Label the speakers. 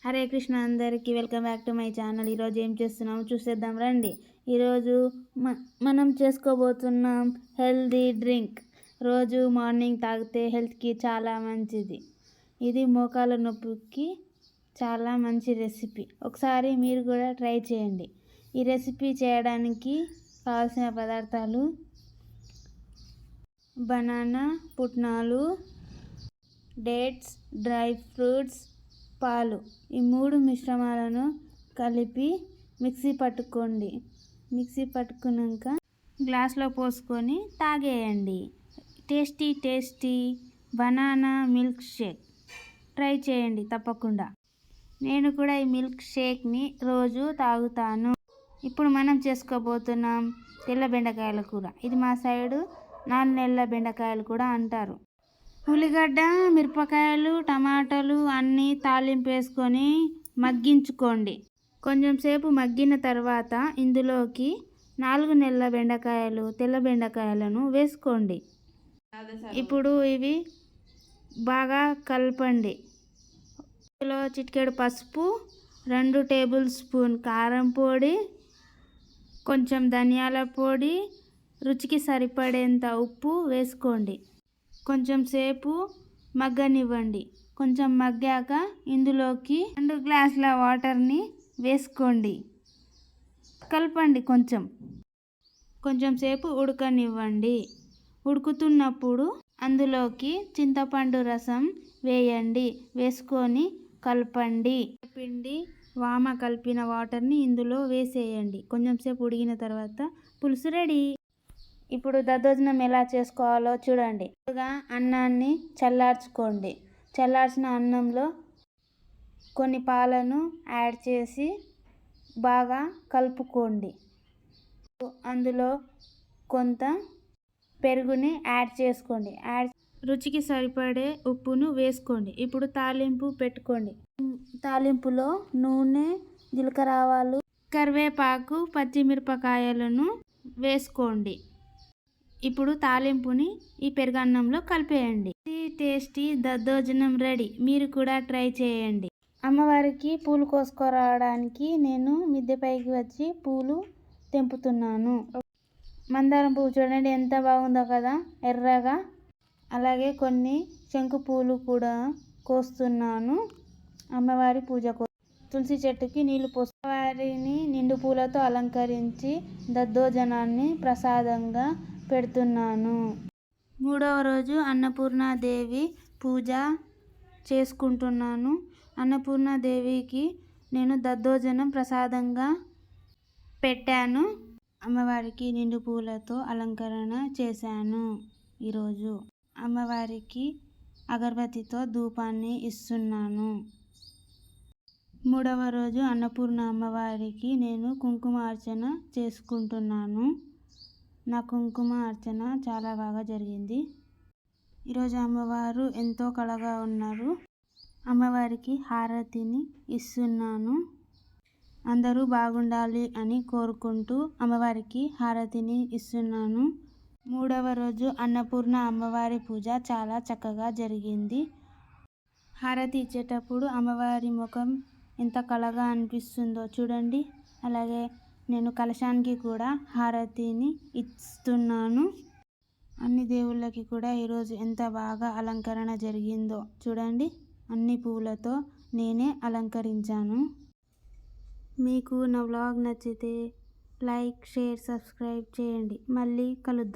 Speaker 1: హరే కృష్ణ అందరికీ welcome back to my channel. ఈరోజు ఏం చేస్తున్నామో చూసేద్దాం రండి. ఈరోజు మనం చేసుకోబోతున్నాం హెల్దీ డ్రింక్. రోజు మార్నింగ్ తాగితే హెల్త్కి చాలా మంచిది. ఇది మోకాల నొప్పికి చాలా మంచి రెసిపీ. ఒకసారి మీరు కూడా ట్రై చేయండి. ఈ రెసిపీ చేయడానికి కావాల్సిన పదార్థాలు: బనానా, పుట్నాలు, డేట్స్, డ్రై ఫ్రూట్స్, పాలు. ఈ మూడు మిశ్రమాలను కలిపి మిక్సీ పట్టుకున్నాక గ్లాస్లో పోసుకొని తాగేయండి. Tasty banana milkshake try చేయండి తప్పకుండా. నేను కూడా ఈ మిల్క్ షేక్ని రోజు తాగుతాను. ఇప్పుడు మనం చేసుకోబోతున్నాం తెల్ల బెండకాయల కూర. ఇది మా సైడు 4 నెలల బెండకాయలు కూడా అంటారు. ఉల్లిగడ్డ, మిరపకాయలు, టమాటాలు అన్నీ తాలింపు వేసుకొని మగ్గించుకోండి. కొంచెం సేపు మగ్గిన తర్వాత ఇందులోకి 4 నెలల తెల్ల బెండకాయలను వేసుకోండి. ఇప్పుడు ఇవి బాగా కలపండి. ఇందులో చిటికెడు పసుపు, 2 టేబుల్ స్పూన్ కారం పొడి, కొంచెం ధనియాల పొడి, రుచికి సరిపడేంత ఉప్పు వేసుకోండి. కొంచెం సేపు మగ్గనివ్వండి. కొంచెం మగ్గాక ఇందులోకి 2 గ్లాసుల వాటర్ని వేసుకోండి. కలపండి. కొంచెం సేపు ఉడకనివ్వండి. ఉడుకుతున్నప్పుడు అందులోకి చింతపండు రసం వేయండి. వేసుకొని కలపండి. వామ కలిపిన వాటర్ని ఇందులో వేసేయండి. కొంచెం సేపు ఉడికిన తర్వాత పులుసు రెడీ. ఇప్పుడు దద్దోజనం ఎలా చేసుకోవాలో చూడండి. ముందుగా అన్నాన్ని చల్లార్చుకోండి. చల్లార్చిన అన్నంలో కొన్ని పాలను యాడ్ చేసి బాగా కలుపుకోండి. అందులో కొంత పెరుగుని యాడ్ చేసుకోండి. రుచికి సరిపడే ఉప్పును వేసుకోండి. ఇప్పుడు తాలింపు పెట్టుకోండి. తాలింపులో నూనె, జీలకర్ర ఆవాలు, కరివేపాకు, పచ్చిమిరపకాయలను వేసుకోండి. ఇప్పుడు తాలింపుని ఈ పెరుగన్నంలో కలిపేయండి. టేస్టీ దద్దోజనం రెడీ. మీరు కూడా ట్రై చేయండి. అమ్మవారికి పూలు కోసుకురావడానికి నేను మిద్దె పైకి వచ్చి పూలు తెంపుతున్నాను. మందారం పువ్వు చూడండి ఎంత బాగుందో కదా, ఎర్రగా. అలాగే కొన్ని శంకు పూలు కూడా కోస్తున్నాను అమ్మవారి పూజ కోసం. తులసి చెట్టుకి నీళ్లు పోసి అమ్మవారిని నిండు పూలతో అలంకరించి దద్దోజనాన్ని ప్రసాదంగా పెడుతున్నాను. 3వ రోజు అన్నపూర్ణాదేవి పూజ చేసుకుంటున్నాను. అన్నపూర్ణాదేవికి నేను దద్దోజనం ప్రసాదంగా పెట్టాను. అమ్మవారికి నిండు పూలతో అలంకరణ చేశాను. ఈరోజు అమ్మవారికి అగరబత్తితో ధూపాన్ని ఇస్తున్నాను. 3వ రోజు అన్నపూర్ణ అమ్మవారికి నేను కుంకుమ అర్చన చేసుకుంటున్నాను. నా కుంకుమ అర్చన చాలా బాగా జరిగింది. ఈరోజు అమ్మవారు ఎంతో కళగా ఉన్నారు. అమ్మవారికి హారతిని ఇస్తున్నాను. అందరూ బాగుండాలి అని కోరుకుంటూ అమ్మవారికి హారతిని ఇస్తున్నాను. 3వ రోజు అన్నపూర్ణ అమ్మవారి పూజ చాలా చక్కగా జరిగింది. హారతి ఇచ్చేటప్పుడు అమ్మవారి ముఖం ఎంత కళగా అనిపిస్తుందో చూడండి. అలాగే నేను కలశానికి కూడా హారతిని ఇస్తున్నాను. అన్ని దేవుళ్ళకి కూడా ఈరోజు ఎంత బాగా అలంకరణ జరిగిందో చూడండి. అన్ని పూలతో నేనే అలంకరించాను. మీకు నా వ్లాగ్ నచ్చితే లైక్, షేర్, సబ్స్క్రైబ్ చేయండి. మళ్ళీ కలుద్దాం.